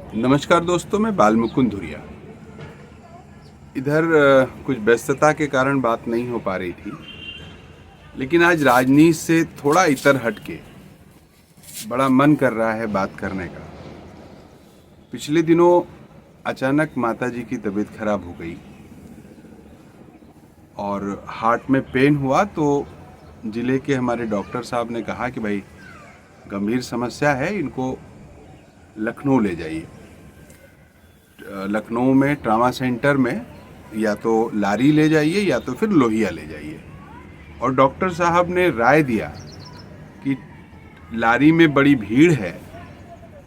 नमस्कार दोस्तों, मैं बालमुकुंद धुरिया। इधर कुछ व्यस्तता के कारण बात नहीं हो पा रही थी, लेकिन आज राजनीति से थोड़ा इतर हट के बड़ा मन कर रहा है बात करने का। पिछले दिनों अचानक माताजी की तबीयत खराब हो गई और हार्ट में पेन हुआ, तो ज़िले के हमारे डॉक्टर साहब ने कहा कि भाई गंभीर समस्या है, इनको लखनऊ ले जाइए। लखनऊ में ट्रामा सेंटर में या तो लारी ले जाइए या तो फिर लोहिया ले जाइए। और डॉक्टर साहब ने राय दिया कि लारी में बड़ी भीड़ है,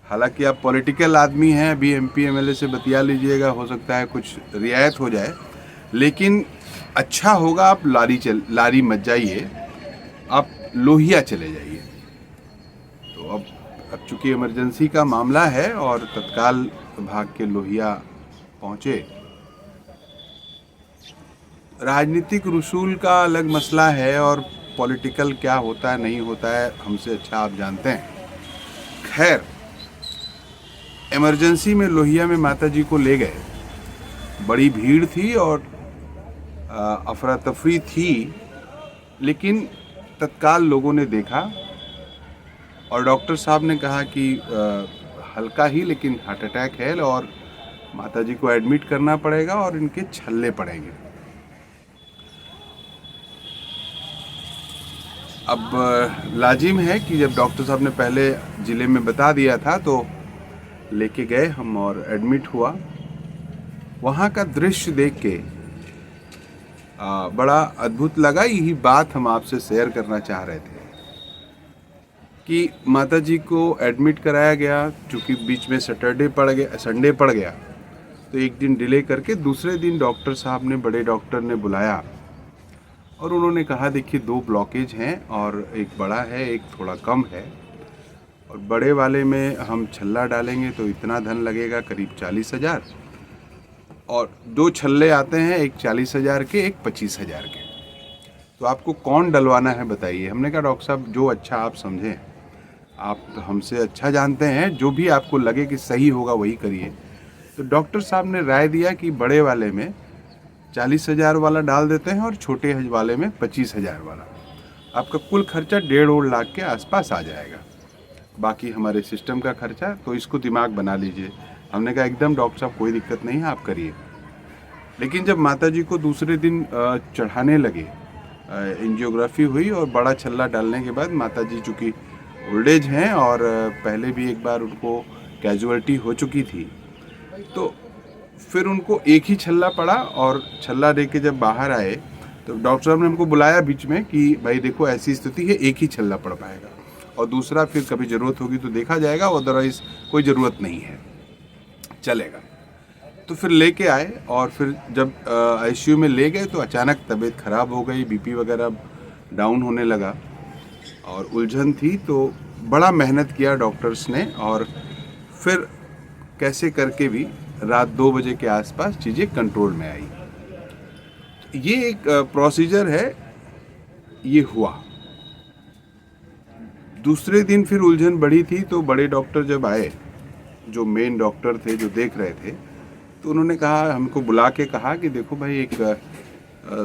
हालांकि आप पॉलिटिकल आदमी हैं, अभी एमपी एमएलए से बतिया लीजिएगा, हो सकता है कुछ रियायत हो जाए, लेकिन अच्छा होगा आप लारी मत जाइए, आप लोहिया चले जाइए। तो अब चूंकि इमरजेंसी का मामला है और तत्काल भाग के लोहिया पहुंचे। राजनीतिक रसूल का अलग मसला है और पॉलिटिकल क्या होता है नहीं होता है हमसे अच्छा आप जानते हैं। खैर, इमरजेंसी में लोहिया में माताजी को ले गए। बड़ी भीड़ थी और अफरा तफरी थी, लेकिन तत्काल लोगों ने देखा और डॉक्टर साहब ने कहा कि हल्का ही लेकिन हार्ट अटैक है और माताजी को एडमिट करना पड़ेगा और इनके छल्ले पड़ेंगे। अब लाजिम है कि जब डॉक्टर साहब ने पहले ज़िले में बता दिया था तो लेके गए हम और एडमिट हुआ। वहाँ का दृश्य देख के बड़ा अद्भुत लगा। यही बात हम आपसे शेयर करना चाह रहे थे कि माताजी को एडमिट कराया गया। चूँकि बीच में संडे पड़ गया, तो एक दिन डिले करके दूसरे दिन डॉक्टर साहब ने, बड़े डॉक्टर ने बुलाया और उन्होंने कहा देखिए 2 ब्लॉकेज हैं और एक बड़ा है, एक थोड़ा कम है, और बड़े वाले में हम छल्ला डालेंगे तो इतना धन लगेगा, करीब 40,000, और 2 छल्ले आते हैं, एक 40,000 के, एक 25,000 के। तो आपको कौन डलवाना है बताइए। हमने कहा डॉक्टर साहब जो अच्छा आप समझें, आप तो हमसे अच्छा जानते हैं, जो भी आपको लगे कि सही होगा वही करिए। तो डॉक्टर साहब ने राय दिया कि बड़े वाले में 40,000 वाला डाल देते हैं और छोटे वाले में 25,000 वाला। आपका कुल खर्चा 1.5 लाख के आसपास आ जाएगा, बाकी हमारे सिस्टम का खर्चा, तो इसको दिमाग बना लीजिए। हमने कहा एकदम डॉक्टर साहब कोई दिक्कत नहीं है, आप करिए। लेकिन जब माताजी को दूसरे दिन चढ़ाने लगे, एंजियोग्राफी हुई और बड़ा छल्ला डालने के बाद माताजी चूँकि ओल्ड एज हैं और पहले भी एक बार उनको कैजुअल्टी हो चुकी थी, तो फिर उनको एक ही छल्ला पड़ा। और छल्ला दे के जब बाहर आए तो डॉक्टर साहब ने हमको बुलाया बीच में कि भाई देखो ऐसी स्थिति है, एक ही छल्ला पड़ पाएगा और दूसरा फिर कभी ज़रूरत होगी तो देखा जाएगा, अदरवाइज़ कोई ज़रूरत नहीं है, चलेगा। तो फिर लेके आए और फिर जब आईसीयू में ले गए तो अचानक तबीयत ख़राब हो गई, बीपी वगैरह डाउन होने लगा और उलझन थी। तो बड़ा मेहनत किया डॉक्टर्स ने और फिर कैसे करके भी रात 2 बजे के आसपास चीज़ें कंट्रोल में आई। ये एक प्रोसीजर है, ये हुआ। दूसरे दिन फिर उलझन बढ़ी थी, तो बड़े डॉक्टर जब आए, जो मेन डॉक्टर थे जो देख रहे थे, तो उन्होंने कहा, हमको बुला के कहा कि देखो भाई एक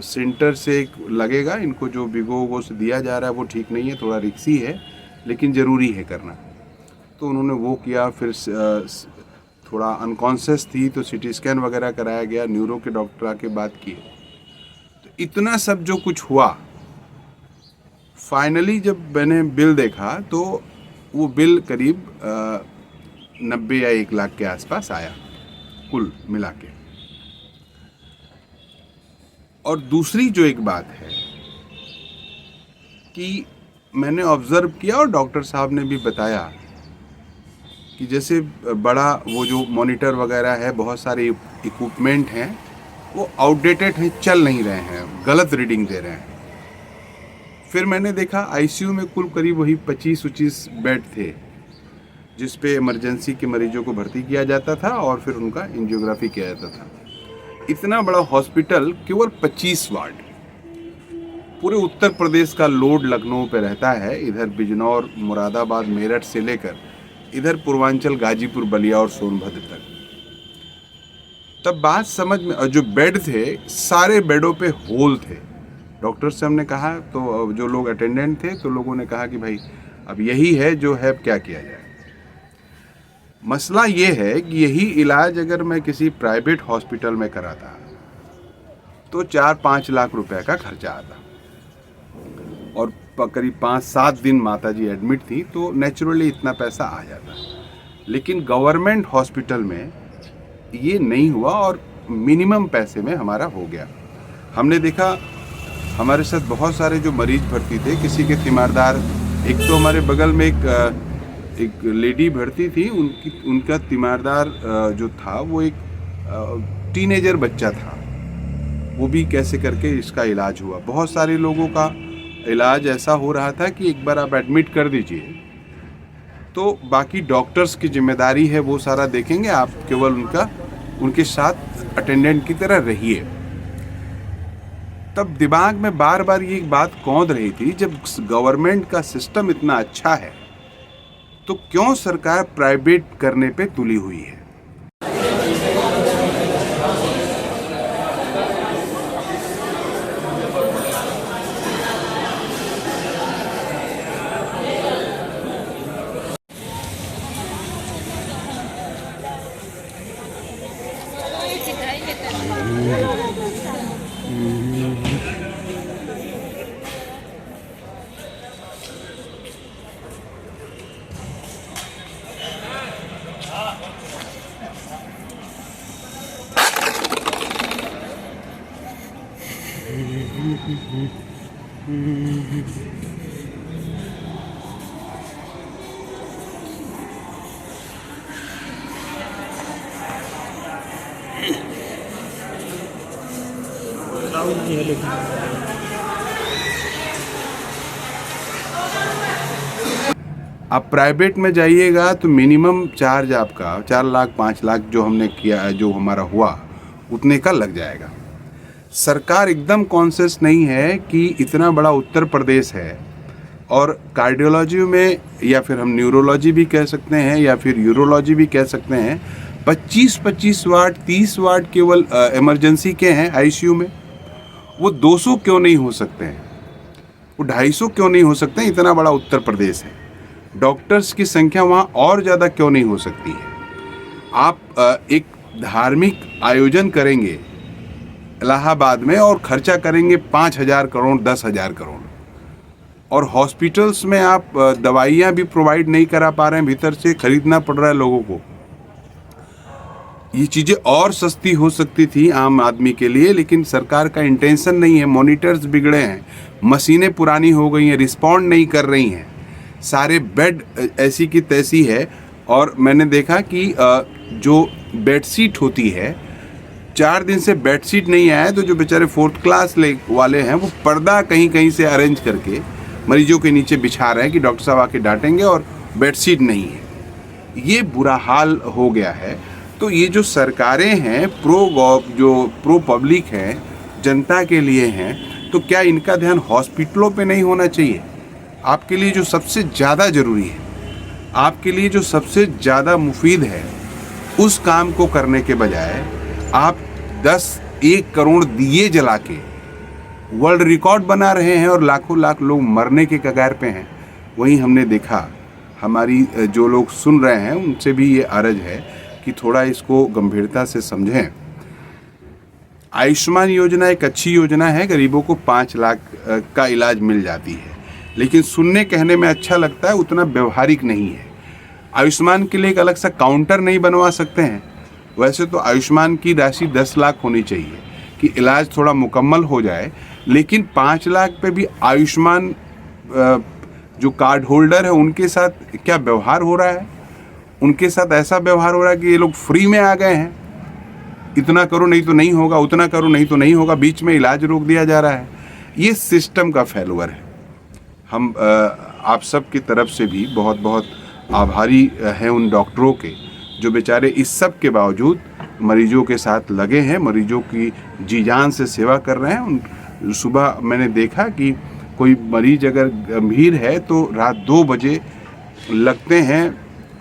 सेंटर से एक लगेगा, इनको जो बिगो से दिया जा रहा है वो ठीक नहीं है, थोड़ा रिक्सी है, लेकिन ज़रूरी है करना। तो उन्होंने वो किया। फिर थोड़ा अनकॉन्शियस थी तो सीटी स्कैन वगैरह कराया गया, न्यूरो के डॉक्टर आके बात किए। तो इतना सब जो कुछ हुआ, फाइनली जब मैंने बिल देखा तो वो बिल करीब 90 या 1 लाख के आसपास आया कुल मिला के। और दूसरी जो एक बात है कि मैंने ऑब्ज़र्व किया और डॉक्टर साहब ने भी बताया कि जैसे बड़ा वो जो मॉनिटर वगैरह है, बहुत सारे इक्विपमेंट हैं, वो आउटडेटेड हैं, चल नहीं रहे हैं, गलत रीडिंग दे रहे हैं। फिर मैंने देखा आईसीयू में कुल करीब वही 25-25 बेड थे, जिस पे इमरजेंसी के मरीजों को भर्ती किया जाता था और फिर उनका एंजियोग्राफी किया जाता था। इतना बड़ा हॉस्पिटल, केवल 25 वार्ड। पूरे उत्तर प्रदेश का लोड लखनऊ पे रहता है। इधर बिजनौर, मुरादाबाद, मेरठ से लेकर इधर पूर्वांचल, गाजीपुर, बलिया और सोनभद्र तक। तब बात समझ में, और जो बेड थे सारे बेडों पे होल थे। डॉक्टर से हमने कहा, तो जो लोग अटेंडेंट थे तो लोगों ने कहा कि भाई अब यही है जो है, अब क्या किया जाए। मसला ये है कि यही इलाज अगर मैं किसी प्राइवेट हॉस्पिटल में कराता तो 4-5 लाख रुपए का खर्चा आता, और करीब 5-7 दिन माताजी एडमिट थी, तो नेचुरली इतना पैसा आ जाता। लेकिन गवर्नमेंट हॉस्पिटल में ये नहीं हुआ और मिनिमम पैसे में हमारा हो गया। हमने देखा हमारे साथ बहुत सारे जो मरीज भर्ती थे, किसी के तीमारदार, एक तो हमारे बगल में एक लेडी भर्ती थी, उनका तीमारदार जो था वो एक टीनेजर बच्चा था, वो भी कैसे करके इसका इलाज हुआ। बहुत सारे लोगों का इलाज ऐसा हो रहा था कि एक बार आप एडमिट कर दीजिए तो बाकी डॉक्टर्स की जिम्मेदारी है, वो सारा देखेंगे, आप केवल उनके साथ अटेंडेंट की तरह रहिए। तब दिमाग में बार बार ये बात कौंध रही थी, जब गवर्नमेंट का सिस्टम इतना अच्छा है तो क्यों सरकार प्राइवेट करने पे तुली हुई है। आप प्राइवेट में जाइएगा तो मिनिमम चार्ज आपका 4 लाख 5 लाख जो हमने किया, जो हमारा हुआ, उतने का लग जाएगा। सरकार एकदम कॉन्शियस नहीं है कि इतना बड़ा उत्तर प्रदेश है और कार्डियोलॉजी में, या फिर हम न्यूरोलॉजी भी कह सकते हैं या फिर यूरोलॉजी भी कह सकते हैं, 25-25 वार्ड 30 वार्ड केवल इमरजेंसी के हैं आईसीयू में। वो 200 क्यों नहीं हो सकते हैं, वो 250 क्यों नहीं हो सकते हैं? इतना बड़ा उत्तर प्रदेश है, डॉक्टर्स की संख्या वहाँ और ज़्यादा क्यों नहीं हो सकती है? आप एक धार्मिक आयोजन करेंगे इलाहाबाद में और खर्चा करेंगे 5,000 करोड़ 10,000 करोड़, और हॉस्पिटल्स में आप दवाइयाँ भी प्रोवाइड नहीं करा पा रहे हैं, भीतर से खरीदना पड़ रहा है लोगों को। ये चीज़ें और सस्ती हो सकती थी आम आदमी के लिए, लेकिन सरकार का इंटेंशन नहीं है। मॉनिटर्स बिगड़े हैं, मशीनें पुरानी हो गई हैं, रिस्पॉन्ड नहीं कर रही हैं, सारे बेड ऐसी की तैसी है। और मैंने देखा कि जो बेडशीट होती है, 4 दिन से बेडशीट नहीं आया, तो जो बेचारे 4th क्लास वाले हैं वो पर्दा कहीं कहीं से अरेंज करके मरीजों के नीचे बिछा रहे हैं कि डॉक्टर साहब आके डांटेंगे, और बेडशीट नहीं है। ये बुरा हाल हो गया है। तो ये जो सरकारें हैं प्रो पब्लिक हैं, जनता के लिए हैं, तो क्या इनका ध्यान हॉस्पिटलों पे नहीं होना चाहिए? आपके लिए जो सबसे ज़्यादा ज़रूरी है, आपके लिए जो सबसे ज़्यादा मुफीद है, उस काम को करने के बजाय आप 1 करोड़ दिए जला के वर्ल्ड रिकॉर्ड बना रहे हैं और लाखों लाख लोग मरने के कगार पे हैं। वहीं हमने देखा, हमारी जो लोग सुन रहे हैं उनसे भी ये अर्ज है कि थोड़ा इसको गंभीरता से समझें। आयुष्मान योजना एक अच्छी योजना है, गरीबों को 5 लाख का इलाज मिल जाती है, लेकिन सुनने कहने में अच्छा लगता है, उतना व्यवहारिक नहीं है। आयुष्मान के लिए एक अलग सा काउंटर नहीं बनवा सकते हैं? वैसे तो आयुष्मान की राशि 10 लाख होनी चाहिए कि इलाज थोड़ा मुकम्मल हो जाए, लेकिन 5 लाख पे भी आयुष्मान जो कार्ड होल्डर है उनके साथ क्या व्यवहार हो रहा है? उनके साथ ऐसा व्यवहार हो रहा है कि ये लोग फ्री में आ गए हैं, इतना करो नहीं तो नहीं होगा, उतना करो नहीं तो नहीं होगा, बीच में इलाज रोक दिया जा रहा है। ये सिस्टम का फेल्योर है। हम आप सब की तरफ से भी बहुत बहुत आभारी हैं उन डॉक्टरों के जो बेचारे इस सब के बावजूद मरीजों के साथ लगे हैं, मरीजों की जी जान से सेवा कर रहे हैं। सुबह मैंने देखा कि कोई मरीज अगर गंभीर है तो रात 2 बजे लगते हैं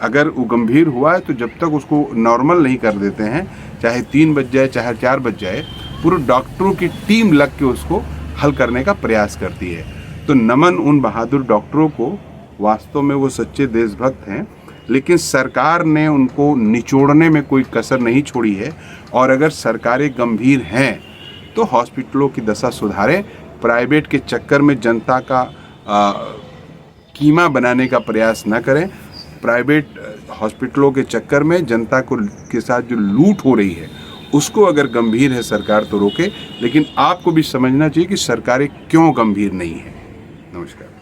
अगर वो गंभीर हुआ है तो जब तक उसको नॉर्मल नहीं कर देते हैं, चाहे 3 बज जाए चाहे 4 बज जाए, पूरे डॉक्टरों की टीम लग के उसको हल करने का प्रयास करती है। तो नमन उन बहादुर डॉक्टरों को, वास्तव में वो सच्चे देशभक्त हैं, लेकिन सरकार ने उनको निचोड़ने में कोई कसर नहीं छोड़ी है। और अगर सरकारें गंभीर हैं तो हॉस्पिटलों की दशा सुधारें, प्राइवेट के चक्कर में जनता का कीमा बनाने का प्रयास न करें। प्राइवेट हॉस्पिटलों के चक्कर में जनता को के साथ जो लूट हो रही है उसको अगर गंभीर है सरकार तो रोके, लेकिन आपको भी समझना चाहिए कि सरकारें क्यों गंभीर नहीं है। नमस्कार।